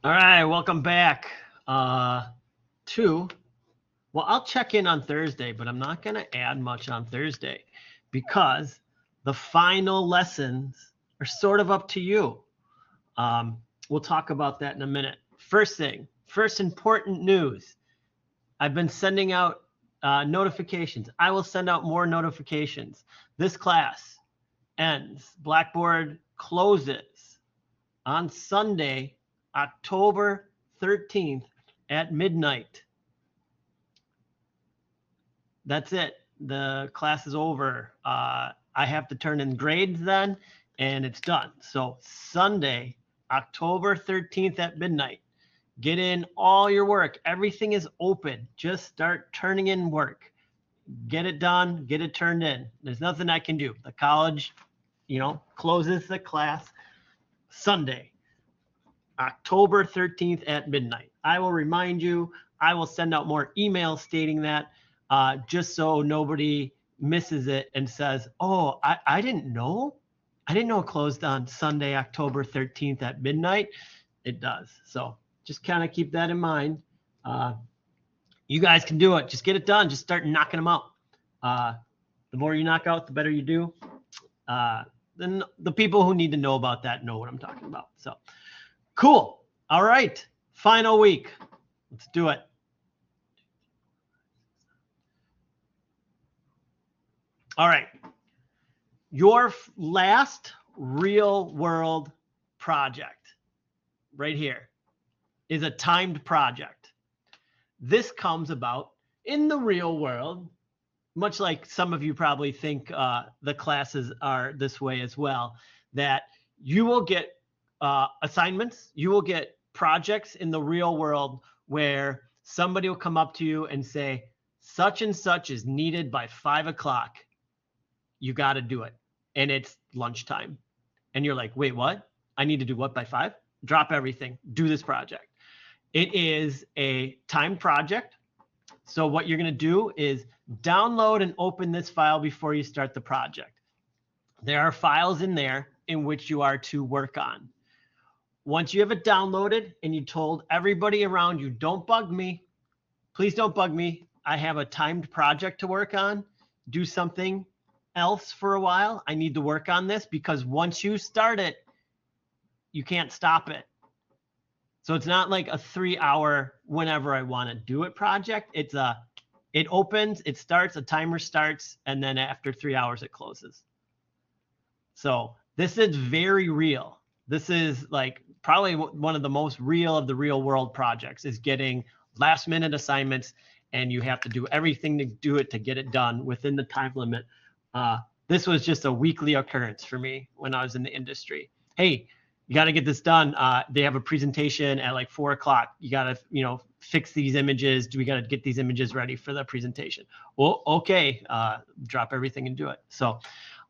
All right, welcome back to, well, I'll check in on Thursday, but I'm not going to add much on Thursday because the final lessons are sort of up to you. We'll talk about that in a minute. First thing, first important news. I've been sending out notifications. I will send out more notifications. This class ends, Blackboard closes on Sunday, October 13th at midnight. That's it. The class is over. I have to turn in grades then, and it's done. So Sunday, October 13th at midnight. Get in all your work. Everything is open. Just start turning in work. Get it done. Get it turned in. There's nothing I can do. The college, closes the class Sunday, October 13th at midnight. I will remind you. I will send out more emails stating that just so nobody misses it and says, oh, I didn't know. I didn't know it closed on Sunday, October 13th at midnight. It does. So just kind of keep that in mind. You guys can do it. Just get it done. Just start knocking them out. The more you knock out, the better you do. Then the people who need to know about that know what I'm talking about. So cool. All right. Final week. Let's do it. All right. Your last real world project right here is a timed project. This comes about in the real world, much like some of you probably think the classes are this way as well, that you will get assignments, you will get projects in the real world where somebody will come up to you and say, such and such is needed by 5 o'clock. You got to do it. And it's lunchtime. And you're like, wait, what? I need to do what by 5? Drop everything. Do this project. It is a timed project. So what you're going to do is download and open this file before you start the project. There are files in there in which you are to work on. Once you have it downloaded and you told everybody around you, don't bug me. Please don't bug me. I have a timed project to work on. Do something else for a while. I need to work on this because once you start it, you can't stop it. So it's not like a 3-hour whenever I want to do it project. It opens, it starts, a timer starts, and then after 3 hours it closes. So this is very real. This is like probably one of the most real of the real world projects is getting last minute assignments, and you have to do everything to do it to get it done within the time limit. This was just a weekly occurrence for me when I was in the industry. Hey, you got to get this done. They have a presentation at like 4 o'clock. You got to, fix these images. We got to get these images ready for the presentation. Well, okay, drop everything and do it. So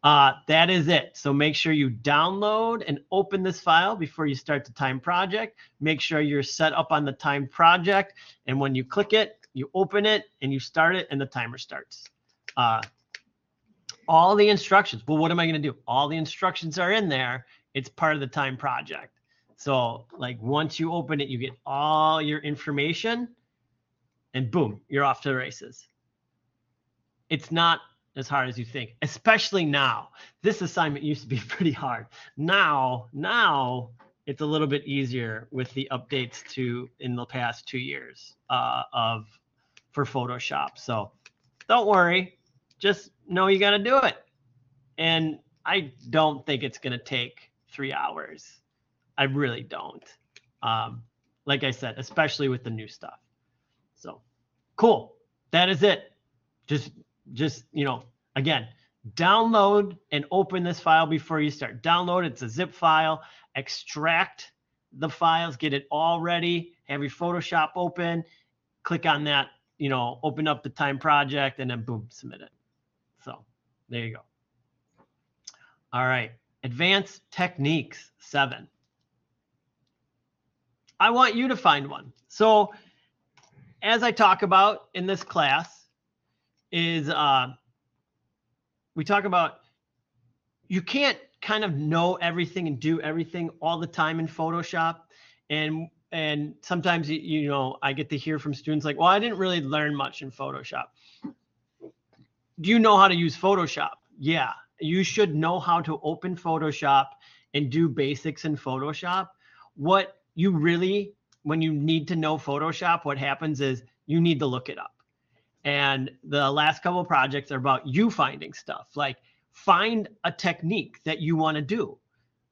that is it. So make sure you download and open this file before you start the time project. Make sure you're set up on the time project. And when you click it, you open it and you start it and the timer starts. All the instructions. Well, what am I going to do? All the instructions are in there. It's part of the time project. So like once you open it, you get all your information and boom, you're off to the races. It's not as hard as you think, especially now. This assignment used to be pretty hard. Now it's a little bit easier with the updates in the past 2 years for Photoshop. So don't worry, just know you got to do it. And I don't think it's going to take 3 hours. I really don't. Like I said, especially with the new stuff. So cool. That is it. Just again, download and open this file before you start. Download, it's a zip file. Extract the files, get it all ready. Have your Photoshop open. Click on that, open up the time project, and then boom, submit it. So there you go. All right. Advanced techniques 7. I want you to find one. So as I talk about in this class is we talk about you can't kind of know everything and do everything all the time in Photoshop. And and sometimes, you know, I get to hear from students like, well, I didn't really learn much in Photoshop. Do you know how to use Photoshop? Yeah, you should know how to open Photoshop and do basics in Photoshop. What you really, when you need to know Photoshop, what happens is you need to look it up. And the last couple of projects are about you finding stuff. Like, find a technique that you want to do.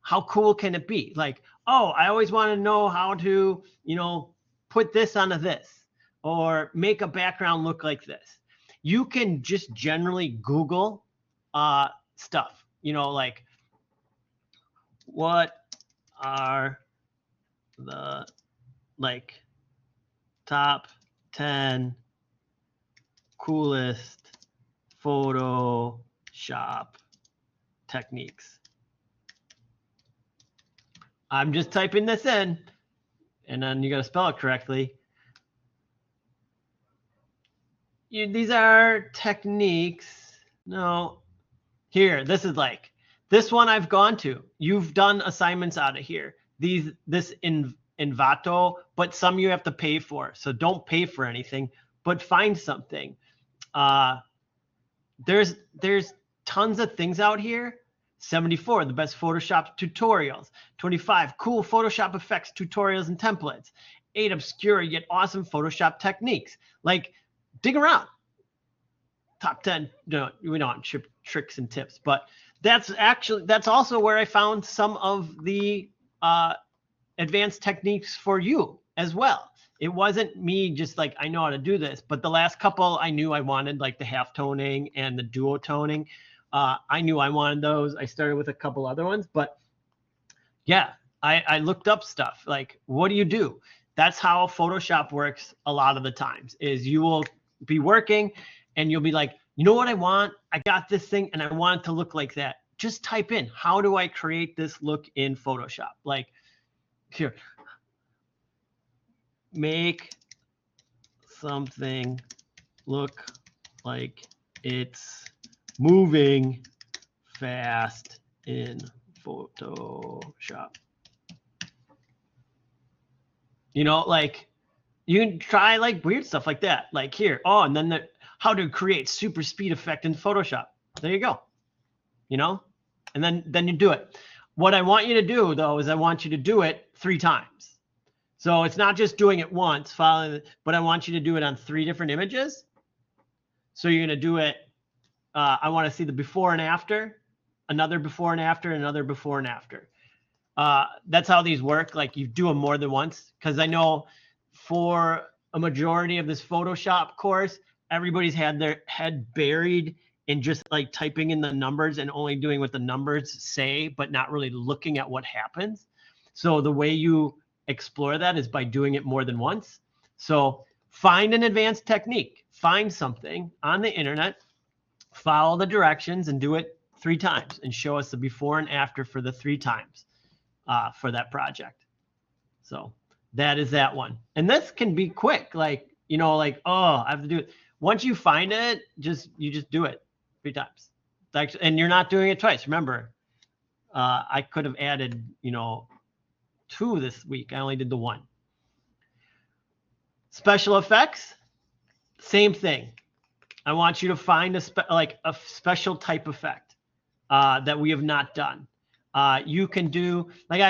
How cool can it be? Like, oh, I always want to know how to, you know, put this onto this or make a background look like this. You can just generally Google stuff, you know, like, what are the like top 10 coolest Photoshop techniques. I'm just typing this in, and then you got to spell it correctly. These are techniques. No, here, this is like, this one I've gone to. You've done assignments out of here. This Envato, but some you have to pay for. So don't pay for anything, but find something. There's tons of things out here. 74, the best Photoshop tutorials. 25, cool Photoshop effects, tutorials, and templates. 8, obscure yet awesome Photoshop techniques. Like, dig around. Top 10, no, we don't want tricks and tips, but that's also where I found some of the advanced techniques for you as well. It wasn't me just like, I know how to do this, but the last couple I knew I wanted, like the half toning and the duo toning. I knew I wanted those. I started with a couple other ones, but yeah, I looked up stuff like, what do you do? That's how Photoshop works a lot of the times, is you will be working and you'll be like, you know what I want? I got this thing and I want it to look like that. Just type in, how do I create this look in Photoshop? Like, here, make something look like it's moving fast in Photoshop. You know, like, you can try like weird stuff like that. Like here, oh, and then how to create super speed effect in Photoshop. There you go. You know, and then you do it. What I want you to do though is I want you to do it 3 times. So it's not just doing it once, but I want you to do it on 3 different images. So you're gonna do it. I want to see the before and after, another before and after, another before and after. That's how these work. Like, you do them more than once, because I know for a majority of this Photoshop course, everybody's had their head buried in just like typing in the numbers and only doing what the numbers say, but not really looking at what happens. So the way you explore that is by doing it more than once. So find an advanced technique, find something on the internet, follow the directions and do it 3 times and show us the before and after for the 3 times for that project. So that is that one. And this can be quick. Like, you know, like, oh, I have to do it. Once you find it, you just do it 3 times. And you're not doing it twice. Remember, I could have added, you know, 2 this week. I only did the 1. Special effects, same thing. I want you to find a special type effect that we have not done. You can do, like,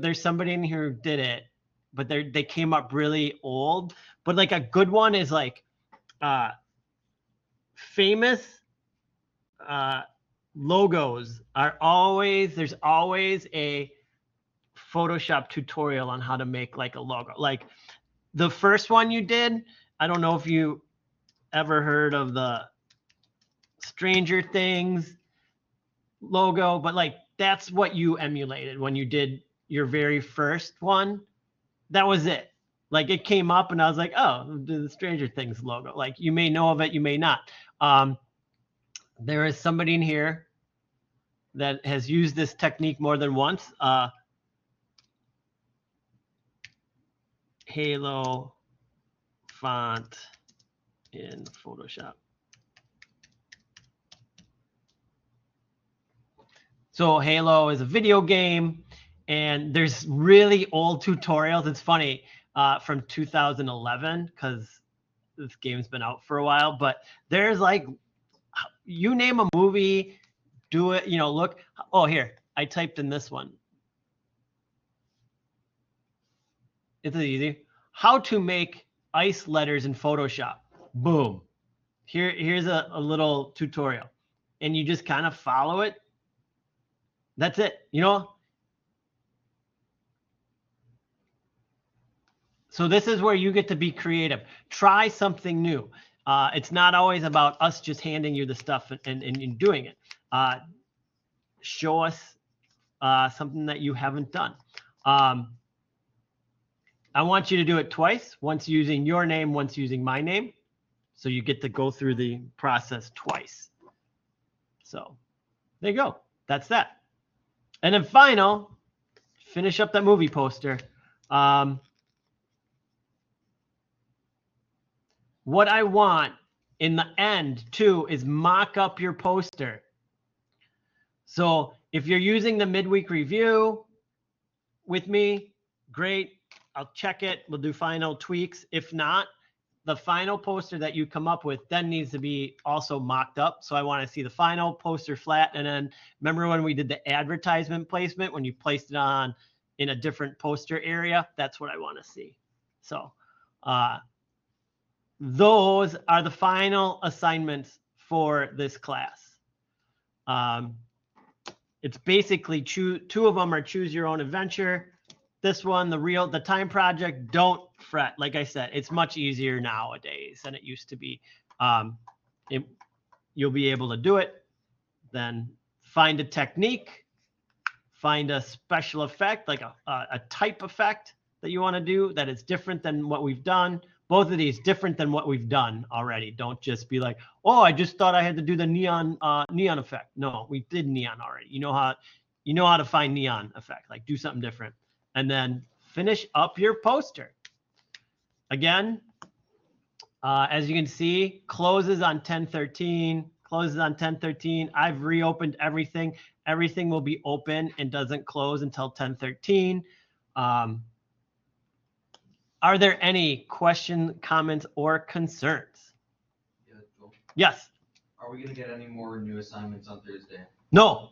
there's somebody in here who did it, but they came up really old. But like a good one is like famous logos are always, there's always a Photoshop tutorial on how to make like a logo. Like the first one you did, I don't know if you ever heard of the Stranger Things logo, but like that's what you emulated when you did your very first one. That was it. Like it came up and I was like, oh, the Stranger Things logo. Like you may know of it, you may not. There is somebody in here that has used this technique more than once. Halo font in Photoshop. So Halo is a video game, And there's really old tutorials. It's funny, from 2011, because this game's been out for a while, but there's like, you name a movie, do it, look. Oh, here, I typed in this one. It's easy. How to make ice letters in Photoshop. Boom. Here's a little tutorial. And you just kind of follow it. That's it, So this is where you get to be creative. Try something new. It's not always about us just handing you the stuff and doing it. Show us something that you haven't done. I want you to do it twice, once using your name, once using my name. So you get to go through the process twice. So there you go. That's that. And then finish up that movie poster. What I want in the end too is mock up your poster. So if you're using the midweek review with me, great. I'll check it. We'll do final tweaks. If not, the final poster that you come up with then needs to be also mocked up. So I want to see the final poster flat. And then remember when we did the advertisement placement, when you placed it on in a different poster area? That's what I want to see. So those are the final assignments for this class. It's basically two of them are choose your own adventure. This one, the time project, don't fret. Like I said, it's much easier nowadays than it used to be. You'll be able to do it. Then find a technique, find a special effect, like a type effect that you want to do that is different than what we've done. Both of these different than what we've done already. Don't just be like, oh, I just thought I had to do the neon effect. No, we did neon already. You know how to find neon effect. Like do something different. And then finish up your poster. Again, as you can see, closes on 10/13, closes on 10/13. I've reopened everything. Everything will be open and doesn't close until 10/13. Are there any questions, comments, or concerns? Yeah, Joel. Yes. Are we going to get any more new assignments on Thursday? No.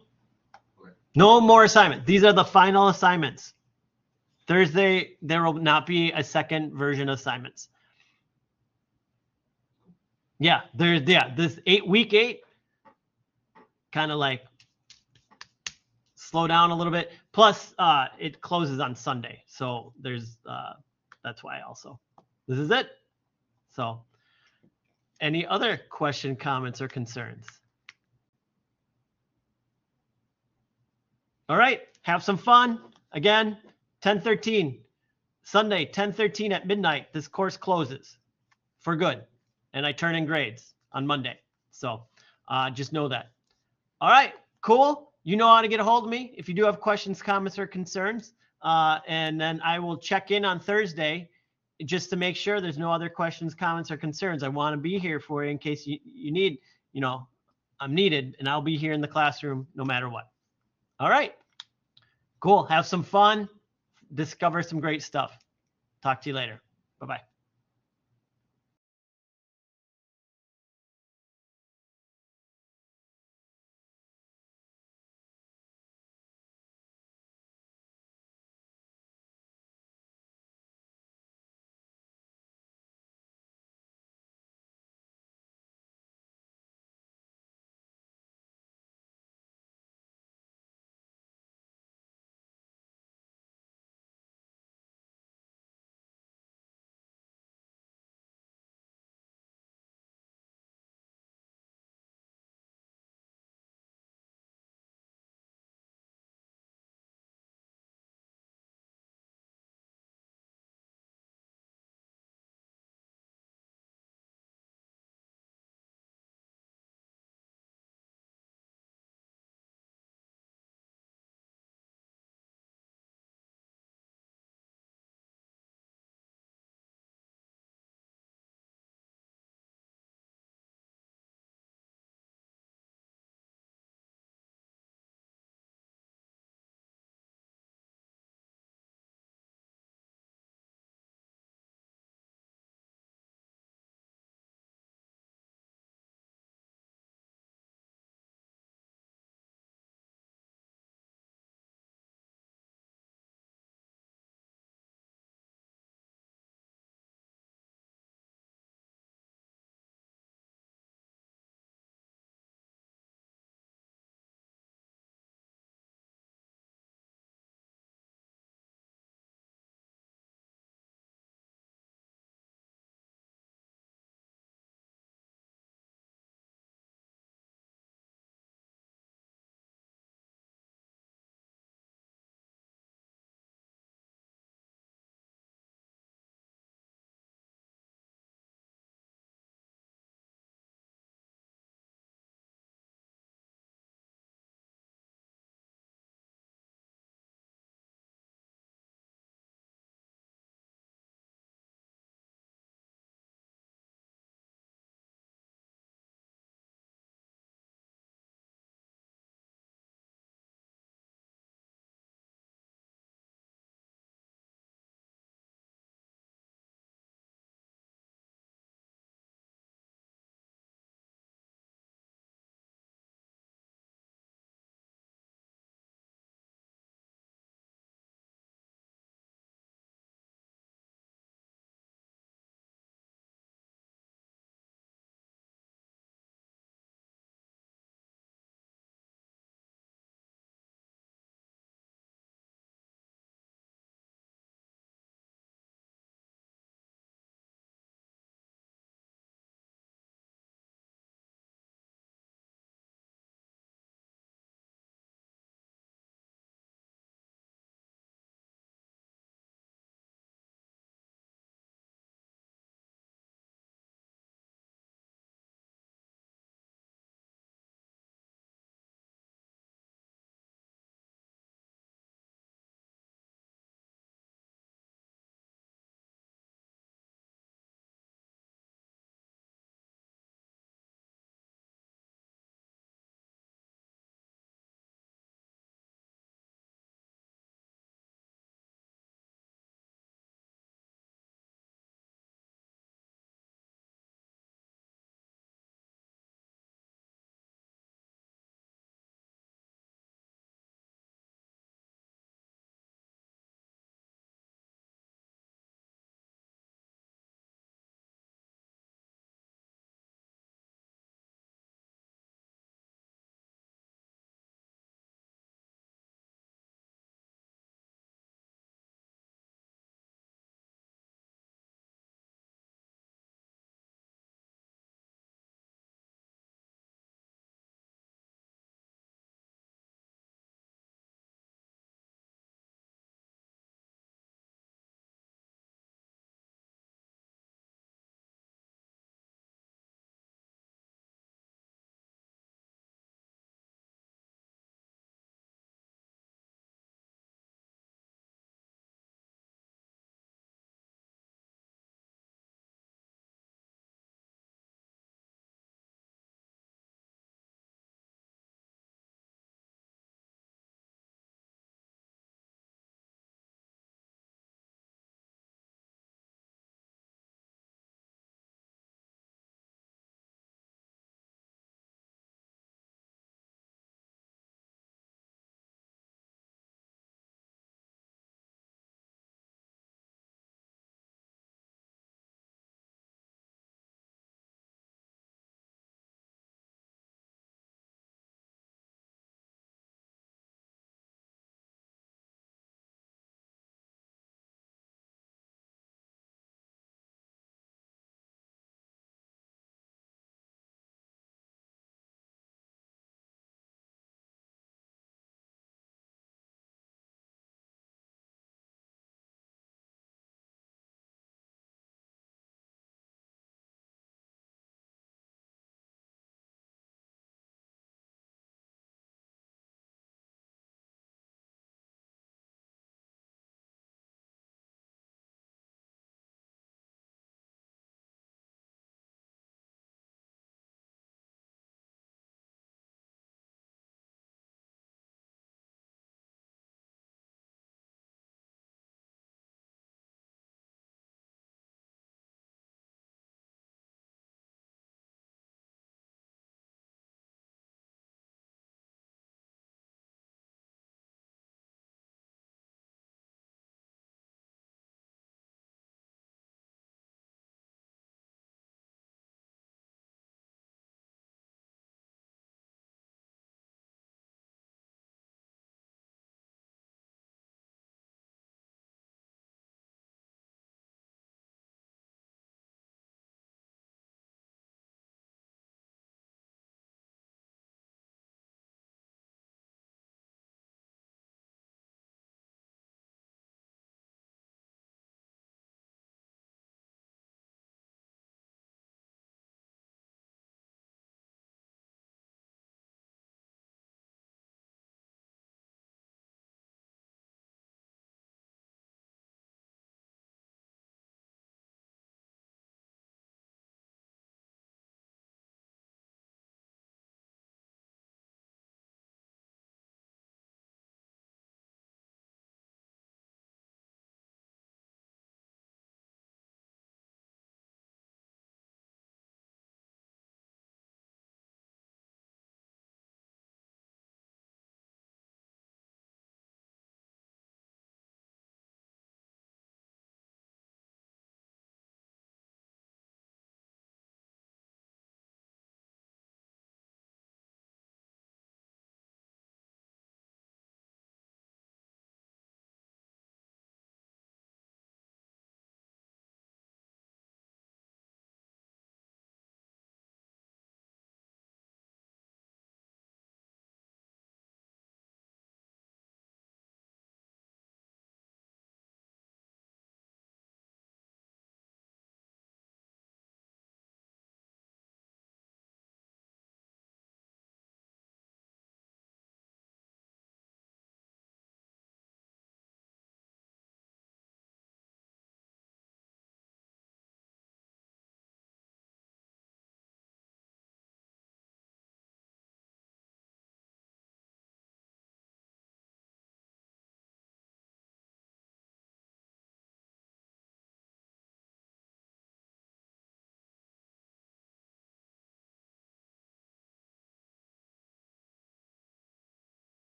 Okay. No more assignments. These are the final assignments. Thursday, there will not be a second version of assignments. Yeah, this week 8, kind of like slow down a little bit. Plus, it closes on Sunday. So there's, that's why also. This is it. So any other question, comments, or concerns? All right, have some fun. Again, 10/13, Sunday, 10/13 at midnight, this course closes for good. And I turn in grades on Monday. So just know that. All right, cool. You know how to get a hold of me if you do have questions, comments, or concerns. And then I will check in on Thursday just to make sure there's no other questions, comments, or concerns. I want to be here for you in case you need, I'm needed, and I'll be here in the classroom no matter what. All right, cool. Have some fun. Discover some great stuff. Talk to you later. Bye-bye.